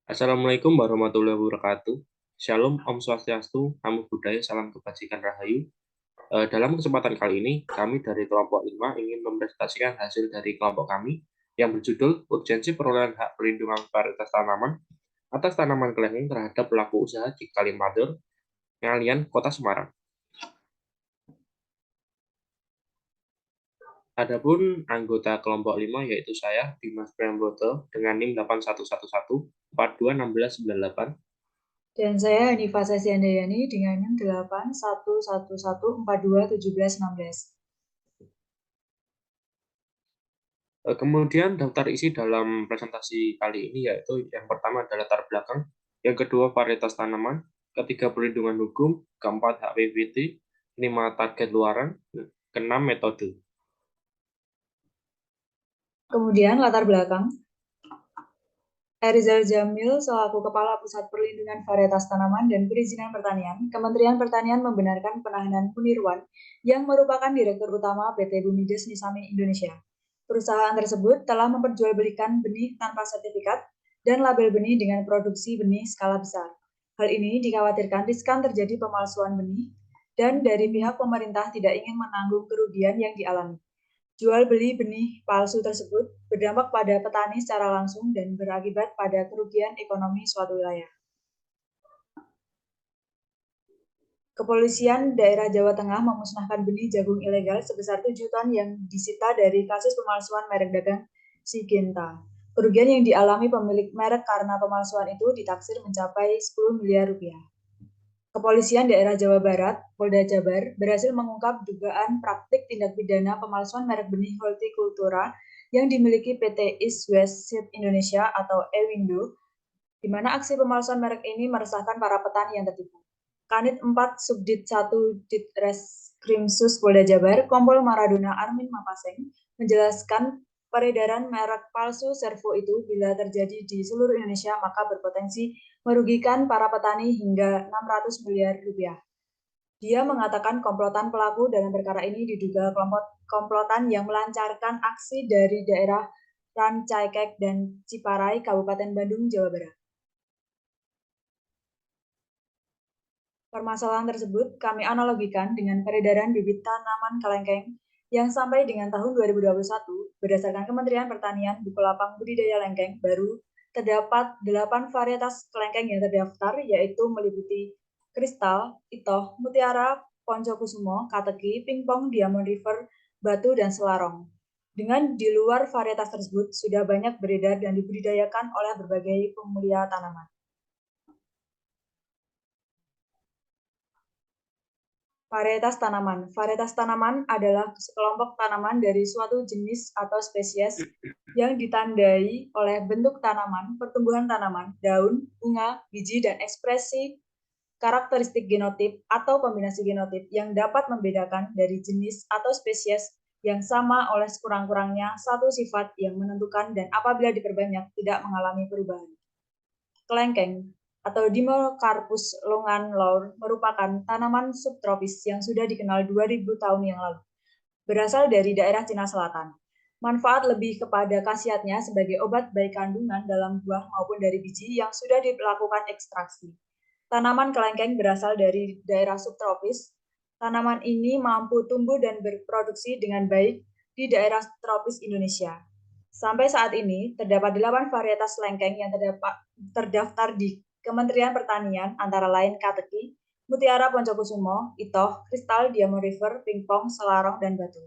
Assalamualaikum warahmatullahi wabarakatuh. Shalom, Om Swastiastu, Namo Buddhaya, Salam Kebajikan Rahayu. Dalam kesempatan kali ini, kami dari kelompok 5 ingin mempresentasikan hasil dari kelompok kami yang berjudul Urgensi Perolehan Hak Perlindungan Varietas Tanaman atas Tanaman Kelengking terhadap Pelaku Usaha di Kalimantan, Ngalian, Kota Semarang. Adapun anggota kelompok 5 yaitu saya, Dimas Prambroto, dengan NIM 8111421698. Dan saya Hanifah Sasiandayani dengan NIM 8111421716. Kemudian daftar isi dalam presentasi kali ini yaitu yang pertama adalah latar belakang, yang kedua varietas tanaman, ketiga perlindungan hukum, keempat hak PVT, kelima target luaran, keenam metode. Kemudian latar belakang, Erizal Jamil selaku Kepala Pusat Perlindungan Varietas Tanaman dan Perizinan Pertanian, Kementerian Pertanian membenarkan penahanan Munirwan yang merupakan Direktur Utama PT Bumides Nisami Indonesia. Perusahaan tersebut telah memperjualbelikan benih tanpa sertifikat dan label benih dengan produksi benih skala besar. Hal ini dikhawatirkan riskan terjadi pemalsuan benih dan dari pihak pemerintah tidak ingin menanggung kerugian yang dialami. Jual beli benih palsu tersebut berdampak pada petani secara langsung dan berakibat pada kerugian ekonomi suatu wilayah. Kepolisian daerah Jawa Tengah memusnahkan benih jagung ilegal sebesar 7 ton yang disita dari kasus pemalsuan merek dagang Syngenta. Kerugian yang dialami pemilik merek karena pemalsuan itu ditaksir mencapai 10 miliar rupiah. Kepolisian daerah Jawa Barat, Polda Jabar, berhasil mengungkap dugaan praktik tindak pidana pemalsuan merek benih hortikultura yang dimiliki PT East West Seed Indonesia atau Ewindo, di mana aksi pemalsuan merek ini meresahkan para petani yang tertipu. Kanit 4 Subdit 1 Ditreskrimsus Polda Jabar, Kompol Maradona Armin Mapaseng, menjelaskan peredaran merek palsu Servo itu bila terjadi di seluruh Indonesia maka berpotensi merugikan para petani hingga 600 miliar rupiah. Dia mengatakan komplotan pelaku dalam perkara ini diduga komplotan yang melancarkan aksi dari daerah Rancaikek dan Ciparai, Kabupaten Bandung, Jawa Barat. Permasalahan tersebut kami analogikan dengan peredaran bibit tanaman kelengkeng yang sampai dengan tahun 2021, berdasarkan Kementerian Pertanian, Bukalapak budidaya lengkeng baru terdapat 8 varietas kelengkeng yang terdaftar, yaitu meliputi kristal, itoh, mutiara, poncokusumo, kateki, pingpong, diamond river, batu, dan selarong. Dengan di luar varietas tersebut sudah banyak beredar dan dibudidayakan oleh berbagai pemulia tanaman. Varietas tanaman. Varietas tanaman adalah sekelompok tanaman dari suatu jenis atau spesies yang ditandai oleh bentuk tanaman, pertumbuhan tanaman, daun, bunga, biji, dan ekspresi karakteristik genotip atau kombinasi genotip yang dapat membedakan dari jenis atau spesies yang sama oleh sekurang-kurangnya satu sifat yang menentukan dan apabila diperbanyak tidak mengalami perubahan. Kelengkeng atau Dimorcarpus longan laur merupakan tanaman subtropis yang sudah dikenal 2000 tahun yang lalu. Berasal dari daerah Cina Selatan. Manfaat lebih kepada khasiatnya sebagai obat baik kandungan dalam buah maupun dari biji yang sudah dilakukan ekstraksi. Tanaman kelengkeng berasal dari daerah subtropis. Tanaman ini mampu tumbuh dan berproduksi dengan baik di daerah tropis Indonesia. Sampai saat ini, terdapat 8 varietas lengkeng yang terdaftar di Kementerian Pertanian, antara lain kateki, mutiara poncokusumo, itoh, kristal, diamond river, pingpong, selarong, dan batu.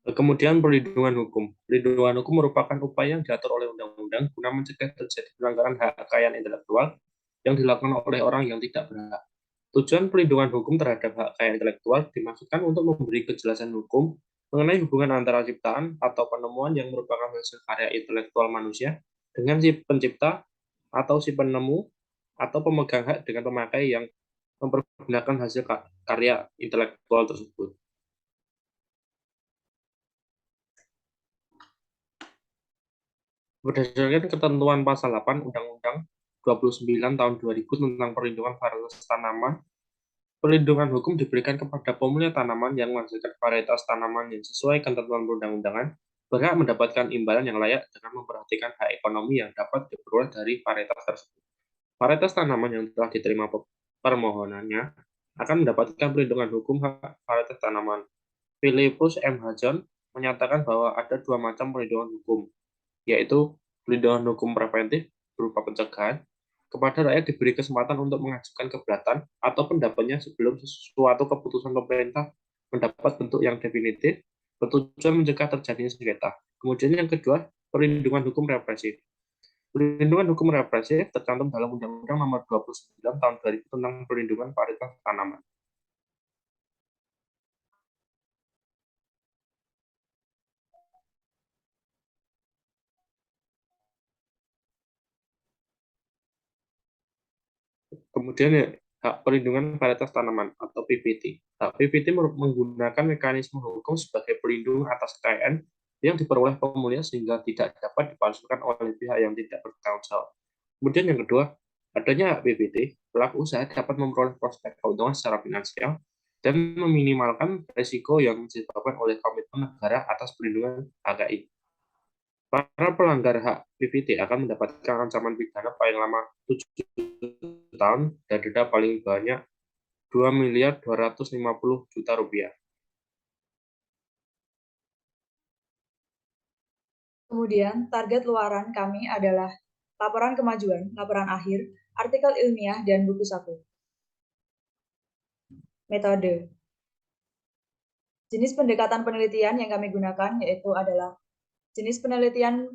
Kemudian perlindungan hukum. Perlindungan hukum merupakan upaya yang diatur oleh undang-undang guna mencegah terjadi pelanggaran hak kekayaan intelektual yang dilakukan oleh orang yang tidak berhak. Tujuan perlindungan hukum terhadap hak kekayaan intelektual dimaksudkan untuk memberi kejelasan hukum mengenai hubungan antara ciptaan atau penemuan yang merupakan hasil karya intelektual manusia dengan si pencipta atau si penemu atau pemegang hak dengan pemakai yang mempergunakan hasil karya intelektual tersebut. Berdasarkan ketentuan pasal 8 Undang-Undang 29 tahun 2000 tentang perlindungan varietas tanaman, perlindungan hukum diberikan kepada pemilik tanaman yang menghasilkan varietas tanaman yang sesuai ketentuan perundang-undangan, berhak mendapatkan imbalan yang layak dengan memperhatikan hak ekonomi yang dapat diperoleh dari varietas tersebut. Varietas tanaman yang telah diterima permohonannya akan mendapatkan perlindungan hukum hak varietas tanaman. Philippus M. Hajon menyatakan bahwa ada dua macam perlindungan hukum, yaitu perlindungan hukum preventif berupa pencegahan, kepada rakyat diberi kesempatan untuk mengajukan keberatan atau pendapatnya sebelum suatu keputusan pemerintah mendapat bentuk yang definitif, bertujuan mencegah terjadinya sengketa. Kemudian yang kedua, perlindungan hukum represif. Perlindungan hukum represif tercantum dalam Undang-Undang Nomor 29 Tahun 2000 tentang perlindungan varietas tanaman. Kemudian ya, hak perlindungan varietas tanaman atau PVT. Hak PVT menggunakan mekanisme hukum sebagai pelindung atas kekayaan yang diperoleh pemilik sehingga tidak dapat dipalsukan oleh pihak yang tidak bertanggung jawab. Kemudian yang kedua, adanya hak PVT, pelaku usaha dapat memperoleh prospek keuntungan secara finansial dan meminimalkan risiko yang disebabkan oleh komitmen negara atas perlindungan HKI. Para pelanggar hak PVT akan mendapatkan ancaman pidana paling lama 7 tahun dan denda paling banyak 2.250.000.000 rupiah. Kemudian, target luaran kami adalah laporan kemajuan, laporan akhir, artikel ilmiah, dan buku saku. Metode. Jenis pendekatan penelitian yang kami gunakan yaitu adalah jenis penelitian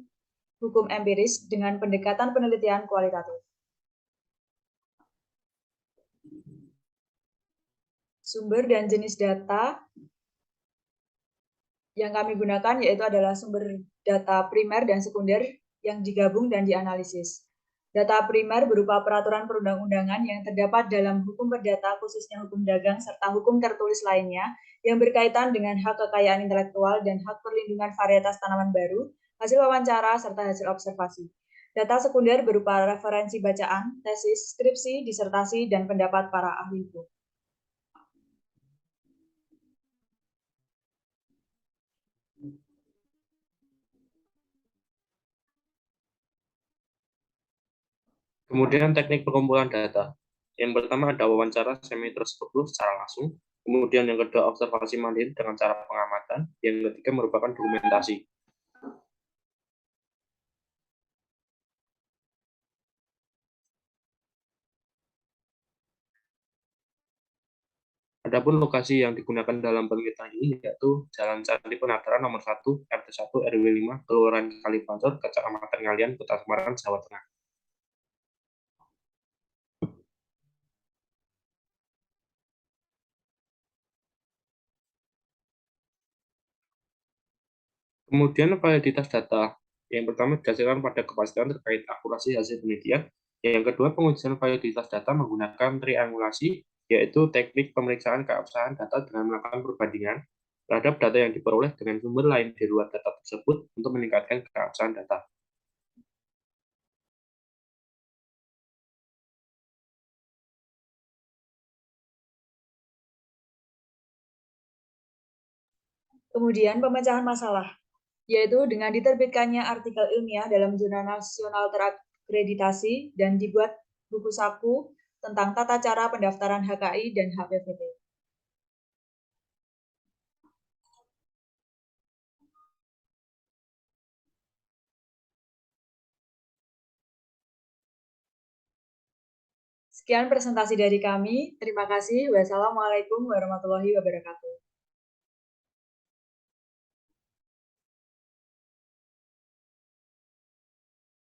hukum empiris dengan pendekatan penelitian kualitatif. Sumber dan jenis data yang kami gunakan yaitu adalah sumber data primer dan sekunder yang digabung dan dianalisis. Data primer berupa peraturan perundang-undangan yang terdapat dalam hukum perdata, khususnya hukum dagang, serta hukum tertulis lainnya yang berkaitan dengan hak kekayaan intelektual dan hak perlindungan varietas tanaman baru, hasil wawancara, serta hasil observasi. Data sekunder berupa referensi bacaan, tesis, skripsi, disertasi, dan pendapat para ahli hukum. Kemudian teknik pengumpulan data. Yang pertama ada wawancara semi terstruktur secara langsung. Kemudian yang kedua observasi mandiri dengan cara pengamatan. Yang ketiga merupakan dokumentasi. Adapun lokasi yang digunakan dalam penelitian ini yaitu Jalan Candi Penataran nomor 1, RT 1, RW 5, Kelurahan Kalipancur, Kecamatan Ngalian, Kota Semarang, Jawa Tengah. Kemudian validitas data. Yang pertama didasarkan pada kepastian terkait akurasi hasil penelitian. Yang kedua pengujian validitas data menggunakan triangulasi, yaitu teknik pemeriksaan keabsahan data dengan melakukan perbandingan terhadap data yang diperoleh dengan sumber lain di luar data tersebut untuk meningkatkan keabsahan data. Kemudian pemecahan masalah, yaitu dengan diterbitkannya artikel ilmiah dalam jurnal nasional terakreditasi dan dibuat buku saku tentang tata cara pendaftaran HKI dan HPVT. Sekian presentasi dari kami. Terima kasih. Wassalamualaikum warahmatullahi wabarakatuh.